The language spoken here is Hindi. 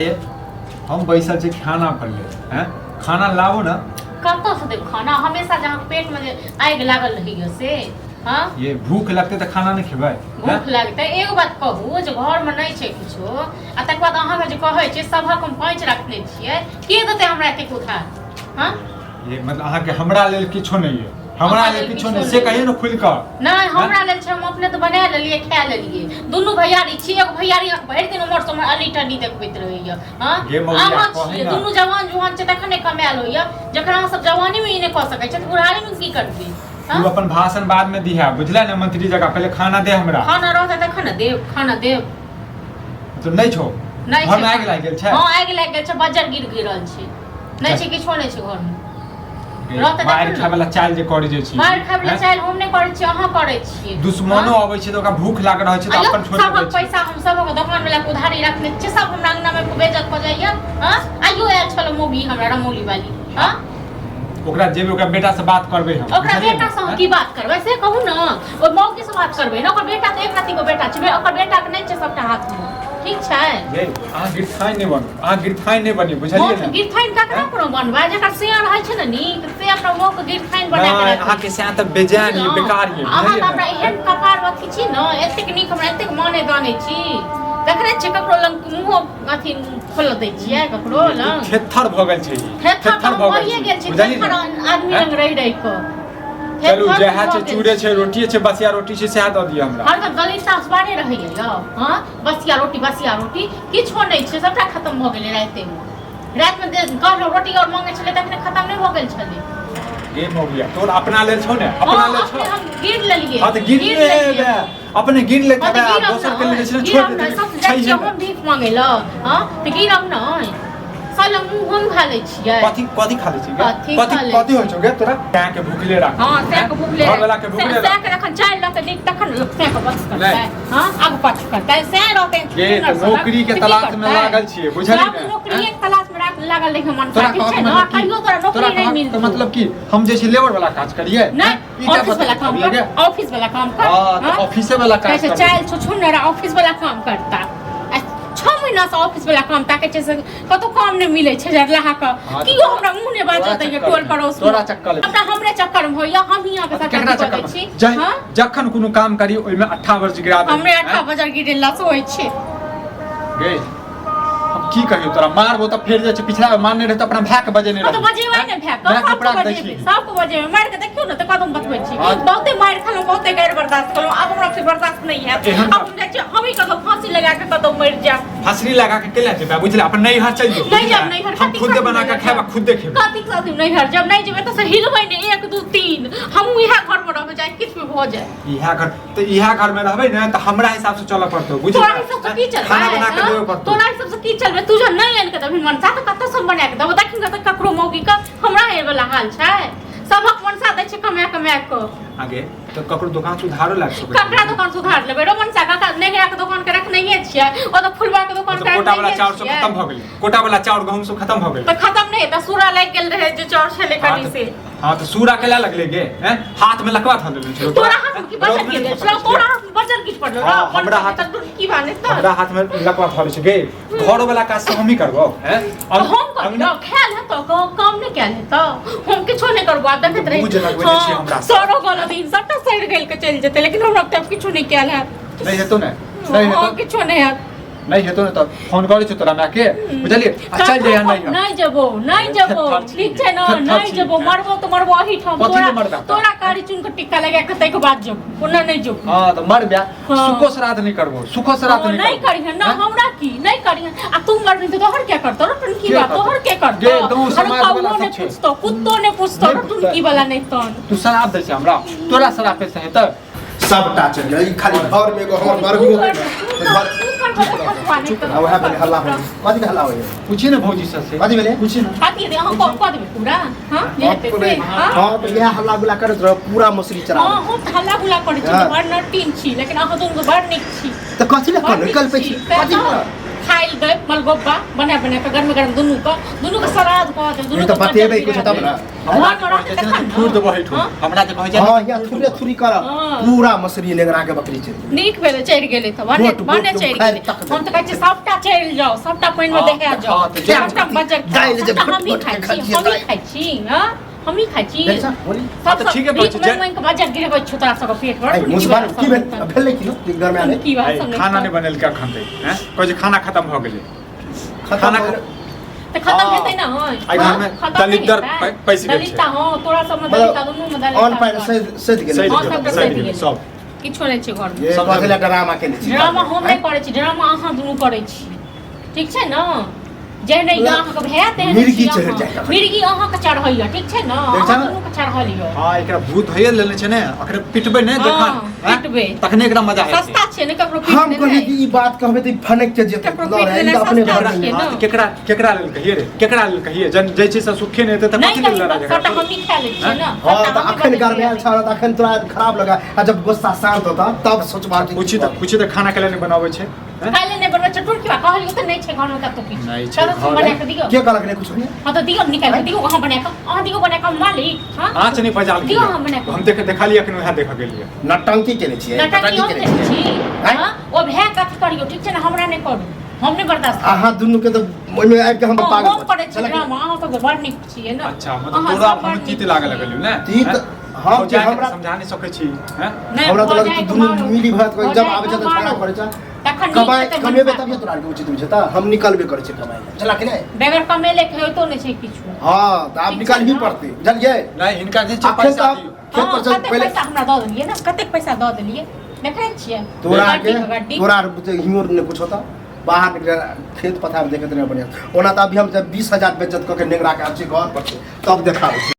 हम बैसल छे खाना पर ले हैं खाना लाओ ना कतौ से देव खाना हमेशा जहाँ पेट में आग लागल रही से हाँ ये भूख लगते तो खाना नहीं खेबै भूख लगते एगो बात कहू जे घर में नहीं छे कुछो आ तक बाद अहाँ के जे कहै छे सबहक हम पैंच रखने छिए के देते हमरा एते उधार हां ये मतलब अहाँ के हमरा लेल किछो नहीं है हमरा लेल किछो नहीं से कहियो न खुल कर नहीं हमरा लेल छै हम अपने तो बना लेलिए खा लेलिए दुनु भैयारी छी एगो भैयारी भरि दिन उमर से अली टनी देखबैत रहैया हां अहाँ छी दुनु जवान जुहान छै तखने कमाल होइया जखन अहाँ सब जवानी में ई नहीं क सकै छै बुढ़ारी में की करबी तू अपन भाषण बाद में दिहा बुझला ना मंत्री जगह पहले खाना दे हमरा खाना रहते त खाना देव तो नहीं छो नहीं घर में आग लाग गेल छै हां आग लाग गेल छै बजर गिर गिरल छै नहीं छै किछो नहीं छै घर में रहते मार खाय वाला चाल जे करै जे छी मार खाय वाला चाल हम नहीं करै छी अहाँ करै छी दुश्मनो आबै छै त ओकरा भूख लाग रहै छै त अपन छोड़ दे सब पैसा हम सब के दुकान वाला के उधारी रखने छी सब हमरा अंगना में बेइज्जत भ जाइया हां आइयो आयल छल मोगी हमरा रमौली वाली हां ओकरा जेबे ओकरा बेटा से बात करबे हम ओकरा बेटा से हम की बात करबै से कहू न ओ मौगी से बात करबै न ओकर बेटा त एक हाथी के बेटा छै ओकर बेटा के नहीं छै सबटा हाथ में ठीक छै ये आ गिरथाई नहीं बन आ गिरथाई नहीं बनी बुझलिए न गिरथाई ककरा कोनो बनबा जेकर से रहै छै न नीक से अपना मुंह के गिरथाई बना के अहाँ के से त बेजान ये बेकार ये अहाँ त हमरा एहन कपार अथी छी न एतेक नीक हमरा एतेक माने दाने छी देखरे छै ककरो लंग मुंह अथी खोल दै छियै ककरो लंग थेथर भ गेल छै थेथर भ गेल छै थेथर आदमी लंग रहि क चलू जेहा छै चूड़े छै रोटी छै बसिया रोटी छै सेहा द दिय हमरा हर गली सास बारे रहैया यौ हां बसिया रोटी किछो नहीं छै सबटा खत्म भ गेलै रात में कहलो रोटी और मांगे छले तखने खत्म नहीं भ गेल छले ए मोगिया तोर अपना लेल छौ ने अपना लेल छौ हम गिर लेलिए हां त गिर ले अपने गिर ले के दोसर के लेल छै छोड़ दे छै हम भीख मांगे ल हां त गिरम नहीं साला मुंह हम खा ले छियै कथि खा ले छियै कथि होय छौ गे तोरा क्या के भूखले राख हां से के भूखले घर वाला के भूखले से के रखन चाय ल के देख तखन से के बस करता है हां आगु पाछ करता है से रहते ये नौकरी के तलाश में लागल छियै बुझली ने नौकरी के तलाश में लागल देखे मन ठीक छै ना कहियो तोरा नौकरी नहीं मिलत तो मतलब की हम जे छै लेबर वाला काज करिए नहीं ऑफिस वाला काम कर ऑफिस वाला काम कर हां तो ऑफिस वाला काज कर चाय छुछुन ऑफिस वाला काम करता 6 महीना से ऑफिस वाला काम ताके छै से कतो काम नहीं मिले छै जरला का कियो हमरा मुंह ने बाजत है टोल पड़ोस तोरा चक्कर अपना हमरे चक्कर में होया हम यहां के साथ करै छी हां जखन कोनो काम करी ओइ में 18 वर्ष गिरा दे हमरे 18 बजे गिरला से होय छै गे हम की कहियो तोरा मारबो त फेर जे छै पिछला मारने रहे त अपना भाय के बजे नहीं रहे तो बजेबै ने भाय सबको बजे मार के देखियो न त कदम बतबै छी बहुते मार खलो बहुते गैर बर्दाश्त खलो अब हमरा से बर्दाश्त नहीं है अब हम जाय छी हम ही कदम फांसी लगा के कदम मर जा फांसी लगा के केला जेबा बुझला अपन नहीं हर चल जो नहीं जब नहीं हर हम खुद बना के खाबा खुद देखे कथि साथी नहीं हर जब नहीं जेबे त से हिलबै ने 1 2 3 हम इहा घर में रह जाए किछ भी हो जाए इहा घर त इहा घर में रहबै न त हमरा हिसाब से चले पड़तो बुझली तोरा हिसाब से की चल खाना बना के देबे पड़तो तोरा हिसाब से की चलबे तू जो नहीं आन के तभी मन सा त कत सब बना के दब देखिन त ककरो मौगी का हमरा ए वाला हाल छै सबक मनसा दै छै कमा के आगे तो ककरो दुकान सुधारो लाग सके ककरा दुकान सुधार लेबे रो मनसा का नेगरा के दुकान के रखनैये छियै ओ त फुलवा के दुकान के कोटा वाला चाउर सब खत्म भ गेलै कोटा वाला चाउर गहूम सब खत्म भ गेलै त खत्म नहीं त सूरा लाग गेल रहे जे चाउर छले कनी से हां तो सूरा केला लगले गे हैं हाथ में लकवा ध देले छलो तोरा हाथ में की बजर के दे छलो तोरा हाथ में बजर किछ पड़लो हमरा हाथ की बाने त हमरा हाथ में लकवा धरे छै गे घर वाला काज से हम ही करबो हैं और हम करबो खेल है तो काम नहीं कैल है तो हम किछो नहीं करबो आ देखत रही मुझे लगबै छै हमरा सोरो गलो दिन सबटा साइड गेल के चल जेते लेकिन हमरा तब किछो नहीं कैल है नहीं हेतो नहीं हेतो किछो नहीं है नहीं हेतो न त फोन करै छ तोरा माके बुझलिए अच्छा जे नहीं जबो ठीक छै न नहीं जबो मरबो तो मरबो अही ठाम तोरा कारी चुन के टिक्का लगा के तै के बाद जब ओना नहीं जब हां त मर बया सुखो श्राद्ध नहीं करबो सुखो श्राद्ध नहीं करी ना हमरा की नहीं करी आ तुम मर नहीं तो तोहर क्या करतो रे की बात तोहर के करतो गे गांव समाज वाला सब छै तो कुत्तो ने पूछतो तुम की वाला नहीं तन तू श्राद्ध दे छै हमरा तोरा श्राद्ध से है त सबटा चल गया ई खाली घर में एगो हमर मरबो अब है बने हल्ला हो कथि हल्ला हो पूछी ना भौजी से कथि भेले पूछी ना कथि दे हम को देबे पूरा हां ये पे हां तो यह हल्ला गुला करत रह पूरा मसरी चरा हां हम हल्ला गुला करै छी बड़ नटीन छी लेकिन अहाँ दुनु बड़ निक छी त कथि ले कर कल पे छी कथि खाइ दे मलगोबा बना के गरम गरम दुनू के सलाद कहत दुनू तो बतेबै कुछ तब ना हमरा के कहै छै ना फूर देबो हेठो हमरा के कहै छै हां या थुरी कर पूरा मसरी नेगरा के बकरी छै नीक भेले चढ़ गेले त बने चढ़ गेले हम त कहै छी सबटा चढ़ जाओ सबटा पानी में देखा जाओ सबटा बजर दाइल जे हम ही खाइ छी हां हम ही खाइ छी सब ठीक है बच्चे मैं के बजर गिरबै छोटा सा पेट पर मुसबान की भेलै कि घर में आने की बात खाना नहीं बनल क्या खनते हैं कहै छै खाना खत्म भ गेलै खाना त खत्म हेतै ना आई घर में दलितर पैसे गेल दलिता हां तोरा सब में दलिता दुनू में दलिता ऑन पाइन सद गेलै सब किछो नहीं छै घर में ये कहले ड्रामा केने छी ड्रामा हम नहीं करै छी ड्रामा अहाँ दुनू करै छी ठीक छै ना जे नहीं अहाँ के भए ते मिर्गी चढ़ जाय मिर्गी अहाँ के चढ़ैया ठीक छै ना अहाँ दुनू के चढ़लियो हां एकरा भूत हइए लेने छै ने अखरे पिटबै ने देखन पिटबै तखने एकरा मजा आइ सस्ता छै ने ककरो पिट हम कहै कि ई बात कहबै त फनक के जेतै अपने घर में केकरा लेल कहिए रे केकरा लेल कहिए जन जै छै से सुखे ने हेतै त कथि लेल लड़ा नहीं सटा हम ही खा ले छी ना हां त अखन घर में आयल छ त अखन तोरा खराब लगा आ जब गुस्सा शांत होता तब सोचबा कि पूछी त खाना के लिए बनाबै छै खाइले नहीं बनबै चटुर की बात कहलियो त नहीं छै घर में त किछ नहीं छै चलो तुम बना के दियो के कहलक ने कुछ नहीं हां तो दियो निकाल के दियो अहाँ बना के अहाँ दियो बना के मालिक हां आँच नहीं पजाल दियो हम बना के हम देखलिए अखन वह देख गेलिए नटंकी केने छियै नटंकी केने छी हां ओ भए कथि करियो ठीक छै ना हमरा नहीं करू हम नहीं बर्दाश्त अहाँ दुनू के तो ओइ में आबि के हम पागल हम पड़े छी ना अहाँ तो बड़ निक छियै ना अच्छा मतलब तोरा हम तीत लागे लगलियो ने तीत हम जे हमरा समझा नहीं सकै छी हैं हमरा तो लगे दुनू मिली भत कोई जब आबे छ त झगड़ा करे छ तखन कमाई कमेबे तब तोरा के उचित होय छ त हम निकलबे करे छ कमाई चला के नहीं बेगर कमेले के होतो नहीं छै किछु हां त आप निकाल ही पड़ते जलिए नहीं हिनका जे छै पैसा दियो खेत पर से पहले पैसा हमरा द देलिए ना कतेक पैसा द देलिए देखै छियै तोरा हिंगोर ने कुछ होता बाहर खेत पथार देखत रहे बढ़िया ओना त अभी हम जब 20,000 बेइज्जत क के नेगरा के आछी घर पर तब देखाबै